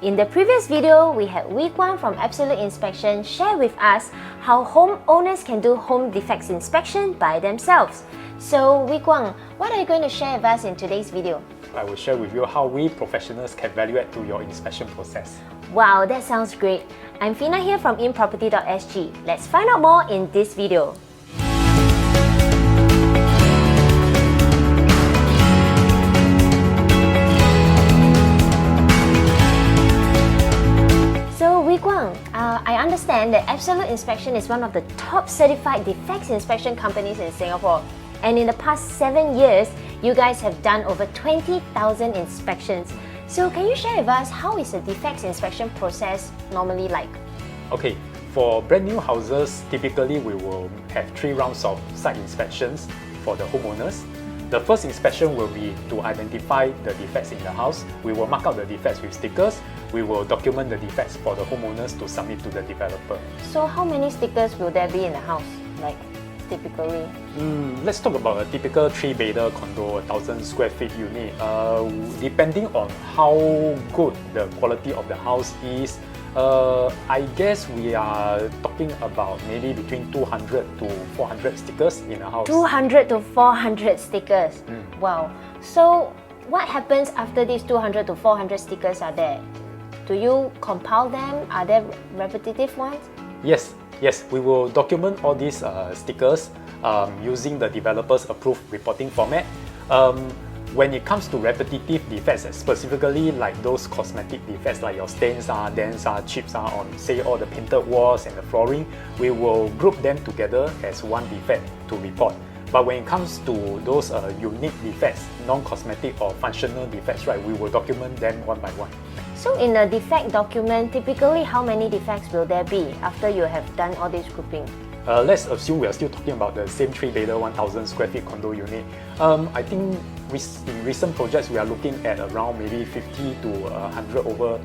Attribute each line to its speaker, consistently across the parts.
Speaker 1: In the previous video, we had Wee Kwang from Absolute Inspection share with us how homeowners can do home defects inspection by themselves. So Wee Kwang, what are you going to share with us in today's video?
Speaker 2: I will share with you how we professionals can value add to your inspection process.
Speaker 1: Wow, that sounds great. I'm Fina here from InProperty.sg. Let's find out more in this video. Wee Kwang, I understand that Absolute Inspection is one of the top certified defects inspection companies in Singapore. And in the past 7 years, you guys have done over 20,000 inspections. So can you share with us how is the defects inspection process normally like?
Speaker 2: Okay, for brand new houses, typically we will have 3 rounds of site inspections for the homeowners. The first inspection will be to identify the defects in the house. We will mark out the defects with stickers. We will document the defects for the homeowners to submit to the developer.
Speaker 1: So how many stickers will there be in the house, like typically?
Speaker 2: Let's talk about a typical 3-bedder condo, 1,000 square feet unit. Depending on how good the quality of the house is, I guess we are talking about maybe between 200 to 400 stickers in a house. 200
Speaker 1: to 400 stickers? Wow. So what happens after these 200 to 400 stickers are there? Do you compile them? Are there repetitive ones?
Speaker 2: Yes, we will document all these stickers using the developer's approved reporting format. When it comes to repetitive defects, specifically like those cosmetic defects like your stains, dents, chips on, say, all the painted walls and the flooring, we will group them together as one defect to report. But when it comes to those unique defects, non-cosmetic or functional defects, right, we will document them one by one.
Speaker 1: So in a defect document, typically how many defects will there be after you have done all this grouping?
Speaker 2: Let's assume we are still talking about the same 3-bedder, 1,000 square feet condo unit. I think in recent projects, we are looking at around maybe 50 to 100 over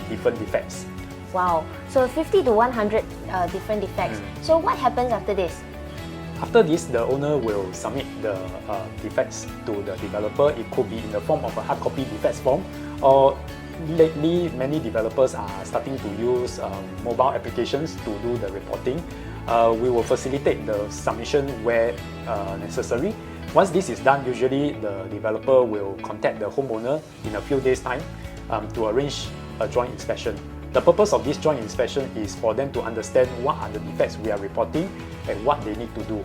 Speaker 2: different defects.
Speaker 1: Wow, so 50 to 100 different defects. So what happens after this?
Speaker 2: After this, the owner will submit the defects to the developer. It could be in the form of a hard copy defects form, or lately, many developers are starting to use mobile applications to do the reporting. We will facilitate the submission where necessary. Once this is done, usually the developer will contact the homeowner in a few days' time to arrange a joint inspection. The purpose of this joint inspection is for them to understand what are the defects we are reporting and what they need to do.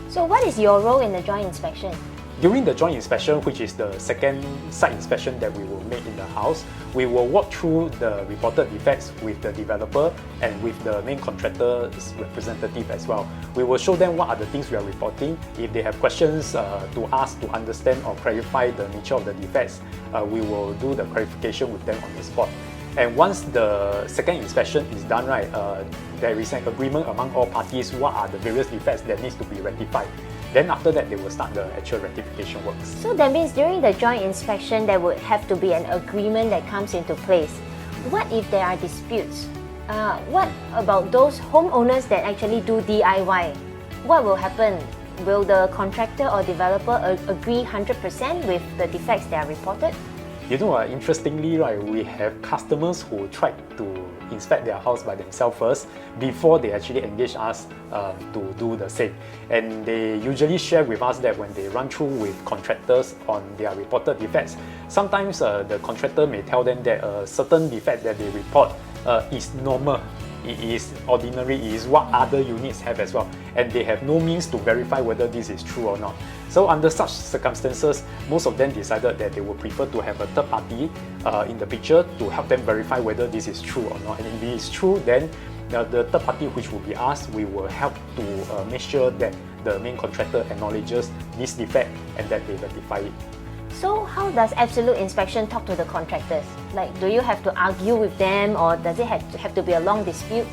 Speaker 1: So what is your role in the joint inspection?
Speaker 2: During the joint inspection, which is the second site inspection that we will make in the house, we will walk through the reported defects with the developer and with the main contractor's representative as well. We will show them what are the things we are reporting. If they have questions to ask to understand or clarify the nature of the defects, we will do the clarification with them on the spot. And once the second inspection is done, right, there is an agreement among all parties what are the various defects that needs to be rectified. Then after that, they will start the actual rectification works.
Speaker 1: So that means during the joint inspection, there would have to be an agreement that comes into place. What if there are disputes? What about those homeowners that actually do DIY? What will happen? Will the contractor or developer agree 100% with the defects that are reported?
Speaker 2: You know, interestingly, right, we have customers who tried to inspect their house by themselves first before they actually engage us to do the same. And they usually share with us that when they run through with contractors on their reported defects, sometimes the contractor may tell them that a certain defect that they report is normal. It is ordinary, it is what other units have as well, and they have no means to verify whether this is true or not. So under such circumstances, most of them decided that they would prefer to have a third party in the picture to help them verify whether this is true or not. And if it is true, then the third party which will be asked, we will help to make sure that the main contractor acknowledges this defect and that they rectify it.
Speaker 1: So how does Absolute Inspection talk to the contractors? Like, do you have to argue with them, or does it have to be a long dispute?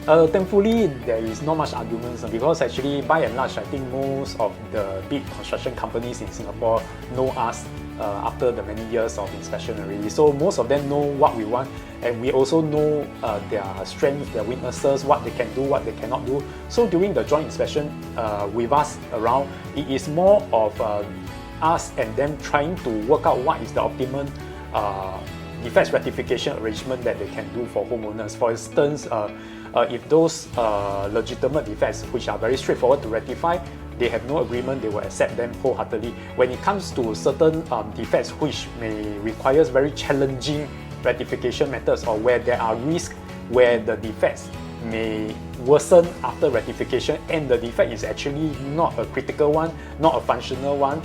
Speaker 2: Thankfully, there is not much arguments because actually, by and large, I think most of the big construction companies in Singapore know us after the many years of inspection already. So most of them know what we want, and we also know their strengths, their weaknesses, what they can do, what they cannot do. So during the joint inspection with us around, it is more of us and them trying to work out what is the optimum defects rectification arrangement that they can do for homeowners. For instance, if those legitimate defects, which are very straightforward to rectify, they have no agreement, they will accept them wholeheartedly. When it comes to certain defects which may require very challenging rectification methods, or where there are risks where the defects may worsen after rectification and the defect is actually not a critical one, not a functional one,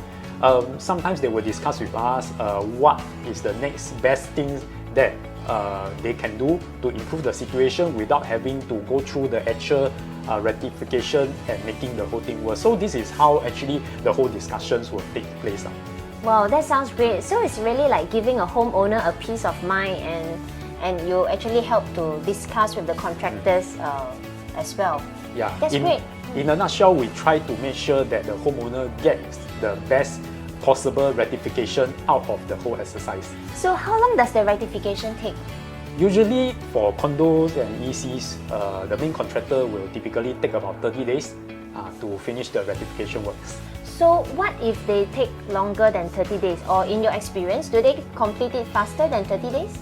Speaker 2: sometimes they will discuss with us what is the next best thing that they can do to improve the situation without having to go through the actual rectification and making the whole thing worse. So this is how actually the whole discussions will take place.
Speaker 1: Wow, that sounds great. So it's really like giving a homeowner a peace of mind, and you actually help to discuss with the contractors as well.
Speaker 2: Yeah,
Speaker 1: that's great.
Speaker 2: In a nutshell, we try to make sure that the homeowner gets the best possible rectification out of the whole exercise.
Speaker 1: So how long does the rectification take?
Speaker 2: Usually for condos and ECs, the main contractor will typically take about 30 days to finish the rectification works.
Speaker 1: So what if they take longer than 30 days? Or in your experience, do they complete it faster than 30 days?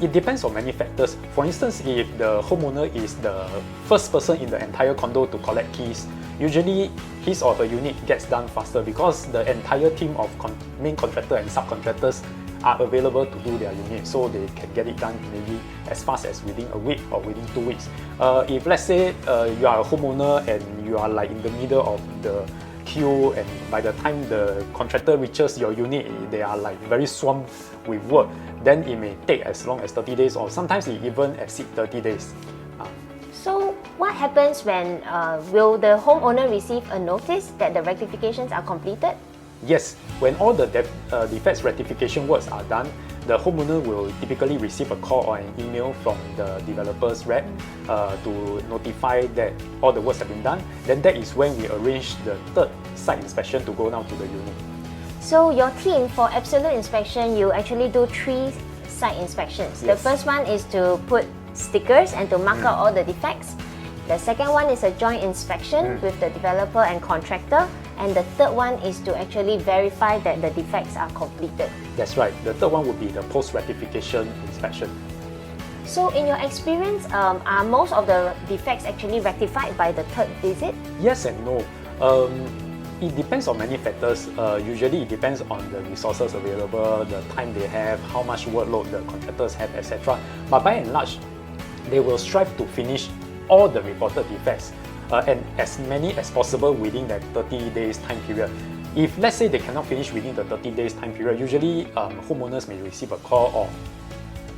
Speaker 2: It depends on many factors. For instance, if the homeowner is the first person in the entire condo to collect keys, usually his or her unit gets done faster because the entire team of main contractor and subcontractors are available to do their unit, so they can get it done maybe as fast as within a week or within 2 weeks. If let's say you are a homeowner and you are like in the middle of the queue, and by the time the contractor reaches your unit, they are like very swamped with work, then it may take as long as 30 days, or sometimes it even exceed 30 days.
Speaker 1: So what happens when, will the homeowner receive a notice that the rectifications are completed?
Speaker 2: Yes, when all the defects rectification works are done, the homeowner will typically receive a call or an email from the developer's rep to notify that all the works have been done. Then that is when we arrange the third site inspection to go down to the unit.
Speaker 1: So your team, for Absolute Inspection, you actually do 3 site inspections.
Speaker 2: Yes.
Speaker 1: The first one is to put stickers and to mark out all the defects. The second one is a joint inspection with the developer and contractor. And the third one is to actually verify that the defects are completed.
Speaker 2: That's right. The third one would be the post-rectification inspection.
Speaker 1: So in your experience, are most of the defects actually rectified by the third visit?
Speaker 2: Yes and no. It depends on many factors. Usually it depends on the resources available, the time they have, how much workload the contractors have, etc. But by and large, they will strive to finish all the reported defects and as many as possible within that 30 days time period. If let's say they cannot finish within the 30 days time period, usually homeowners may receive a call, or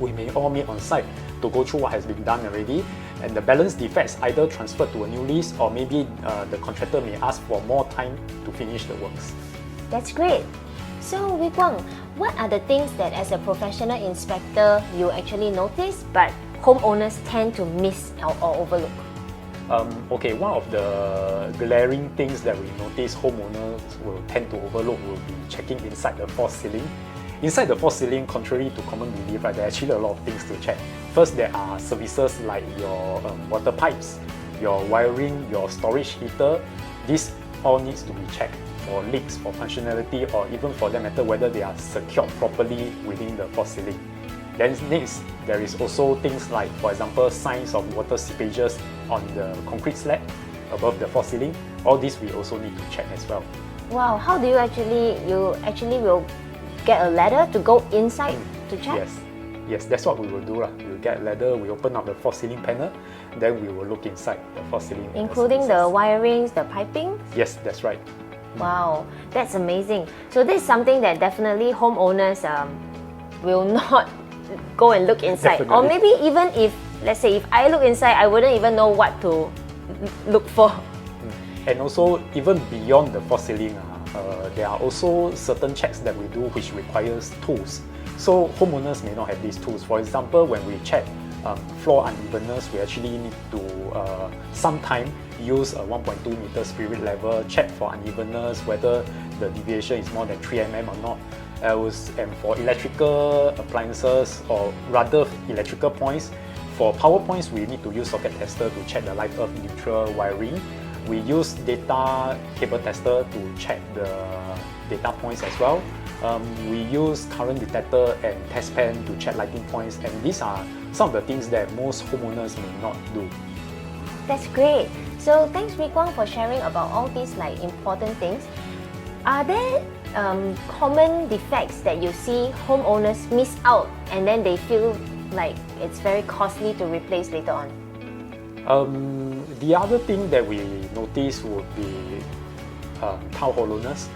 Speaker 2: we may all meet on site to go through what has been done already, and the balance defects either transferred to a new lease, or maybe the contractor may ask for more time to finish the works.
Speaker 1: That's great. So Wee Kwang, what are the things that as a professional inspector you actually notice but homeowners tend to miss or overlook?
Speaker 2: Okay, one of the glaring things that we notice homeowners will tend to overlook will be checking inside the false ceiling. Inside the false ceiling, contrary to common belief, right, there are actually a lot of things to check. First, there are services like your water pipes, your wiring, your storage heater. This all needs to be checked for leaks, for functionality, or even for that matter whether they are secured properly within the false ceiling. Then next, there is also things like, for example, signs of water seepages on the concrete slab above the false ceiling. All this we also need to check as well.
Speaker 1: Wow, how do you actually will get a ladder to go inside to check?
Speaker 2: Yes, that's what we will do. We'll get a ladder, we open up the false ceiling panel, then we will look inside the false ceiling.
Speaker 1: Including the wirings, the piping?
Speaker 2: Yes, that's right.
Speaker 1: Wow, that's amazing. So this is something that definitely homeowners will not go and look inside.
Speaker 2: Definitely.
Speaker 1: Or maybe even if, let's say, if I look inside, I wouldn't even know what to look for.
Speaker 2: And also, even beyond the false ceiling, there are also certain checks that we do which requires tools. So homeowners may not have these tools. For example, when we check floor unevenness, we actually need to sometime use a 1.2 meter spirit level, check for unevenness, whether the deviation is more than 3 mm or not. And for electrical appliances, or rather electrical points, for power points, we need to use socket tester to check the live earth neutral wiring. We use data cable tester to check the data points as well. We use current detector and test pan to check lighting points, and these are some of the things that most homeowners may not do.
Speaker 1: That's great. So thanks Wee Kwang for sharing about all these like important things. Are there common defects that you see homeowners miss out and then they feel like it's very costly to replace later on?
Speaker 2: The other thing that we notice would be tile hollowness.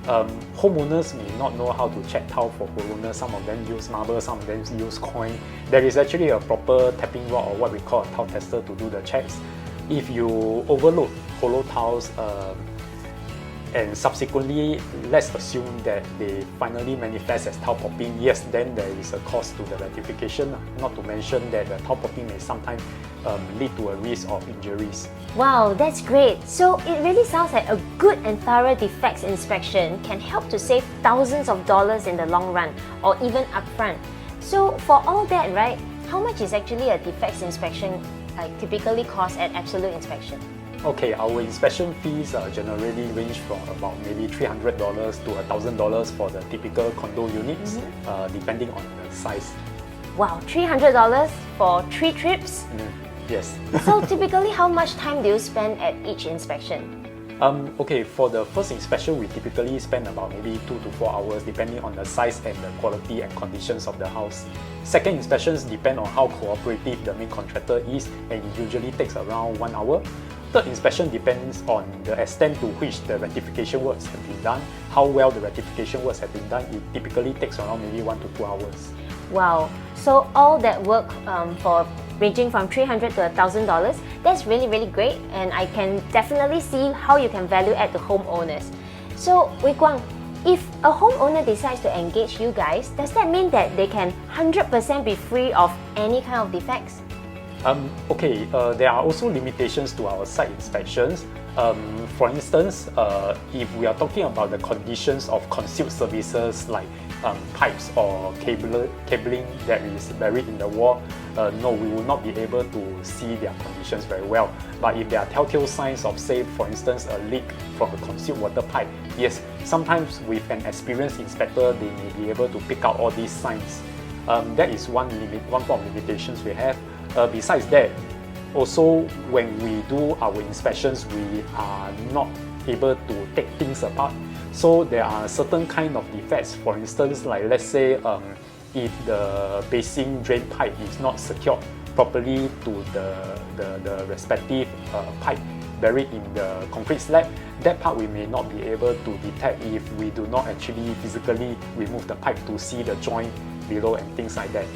Speaker 2: Homeowners may not know how to check tile for hollowness. Some of them use marble, some of them use coin. There is actually a proper tapping rod or what we call a tile tester to do the checks. If you overload hollow tiles and subsequently, let's assume that they finally manifest as tile popping, yes, then there is a cost to the rectification. Not to mention that the tile popping may sometimes lead to a risk of injuries.
Speaker 1: Wow, that's great. So it really sounds like a good and thorough defects inspection can help to save thousands of dollars in the long run or even upfront. So for all that, right, how much is actually a defects inspection typically cost at Absolute Inspection?
Speaker 2: Okay, our inspection fees generally range from about maybe $300 to $1,000 for the typical condo units, depending on the size.
Speaker 1: Wow, $300 for 3 trips?
Speaker 2: Yes.
Speaker 1: So typically, how much time do you spend at each inspection?
Speaker 2: Okay, for the first inspection, we typically spend about maybe 2 to 4 hours depending on the size and the quality and conditions of the house. Second inspections depend on how cooperative the main contractor is, and it usually takes around 1 hour. Third inspection depends on the extent to which the rectification works have been done, how well the rectification works have been done. It typically takes around maybe 1 to 2 hours.
Speaker 1: Wow, so all that work for ranging from $300 to $1,000, that's really, really great, and I can definitely see how you can value add to homeowners. So, Wee Kwang, if a homeowner decides to engage you guys, does that mean that they can 100% be free of any kind of defects?
Speaker 2: Okay, there are also limitations to our site inspections. For instance, if we are talking about the conditions of concealed services like pipes or cabling that is buried in the wall, no, we will not be able to see their conditions very well. But if there are telltale signs of, say, for instance, a leak from a concealed water pipe, yes, sometimes with an experienced inspector, they may be able to pick out all these signs. That is one form of limitations we have. Besides that, also when we do our inspections, we are not able to take things apart. So there are certain kind of defects. For instance, like let's say if the basin drain pipe is not secured properly to the respective pipe buried in the concrete slab, that part we may not be able to detect if we do not actually physically remove the pipe to see the joint below and things like that.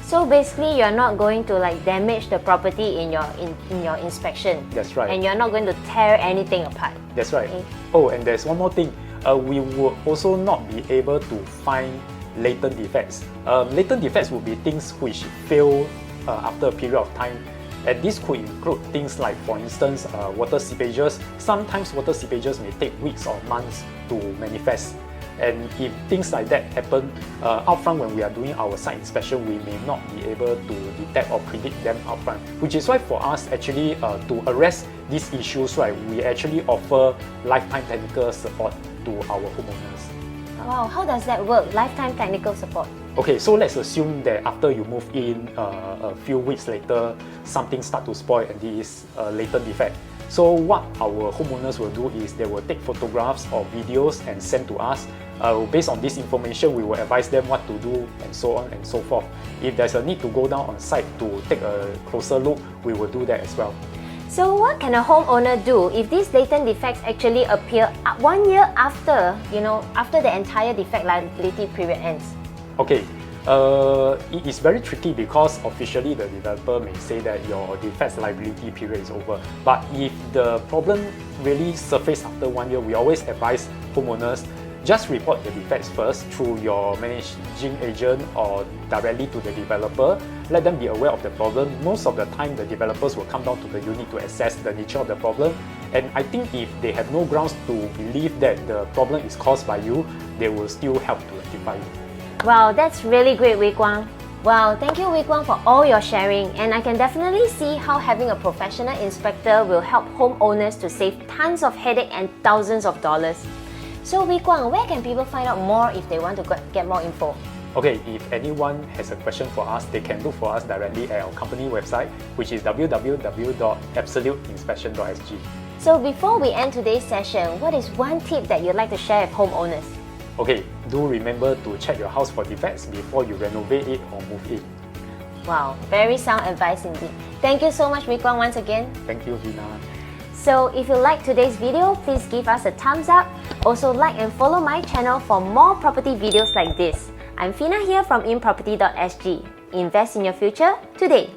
Speaker 1: So basically, you're not going to like damage the property in your inspection.
Speaker 2: That's right.
Speaker 1: And you're not going to tear anything apart.
Speaker 2: That's right.
Speaker 1: Okay.
Speaker 2: Oh, and there's one more thing. We will also not be able to find latent defects. Latent defects would be things which fail after a period of time. And this could include things like, for instance, water seepages. Sometimes water seepages may take weeks or months to manifest. And if things like that happen upfront when we are doing our site inspection, we may not be able to detect or predict them upfront. Which is why for us actually to arrest these issues, right, we actually offer lifetime technical support to our homeowners.
Speaker 1: Wow, how does that work? Lifetime technical support?
Speaker 2: Okay, so let's assume that after you move in, a few weeks later, something starts to spoil and this is a latent defect. So what our homeowners will do is they will take photographs or videos and send to us. Based on this information, we will advise them what to do and so on and so forth. If there's a need to go down on site to take a closer look, we will do that as well.
Speaker 1: So what can a homeowner do if these latent defects actually appear 1 year after, after the entire defect liability period ends?
Speaker 2: Okay, it is very tricky because officially the developer may say that your defects liability period is over. But if the problem really surfaces after 1 year, we always advise homeowners just report the defects first through your managing agent or directly to the developer. Let them be aware of the problem. Most of the time, the developers will come down to the unit to assess the nature of the problem. And I think if they have no grounds to believe that the problem is caused by you, they will still help to rectify it.
Speaker 1: Wow, that's really great, Wee Kwang. Wow, thank you, Wee Kwang, for all your sharing. And I can definitely see how having a professional inspector will help homeowners to save tons of headache and thousands of dollars. So Wee Kwang, where can people find out more if they want to get more info?
Speaker 2: Okay, if anyone has a question for us, they can look for us directly at our company website, which is www.absoluteinspection.sg.
Speaker 1: So before we end today's session, what is one tip that you'd like to share with homeowners?
Speaker 2: Okay, do remember to check your house for defects before you renovate it or move in.
Speaker 1: Wow, very sound advice indeed. Thank you so much, Wee Kwang, once again.
Speaker 2: Thank you, Vina.
Speaker 1: So if you like today's video, please give us a thumbs up. Also like and follow my channel for more property videos like this. I'm Fina here from InProperty.sg. Invest in your future today.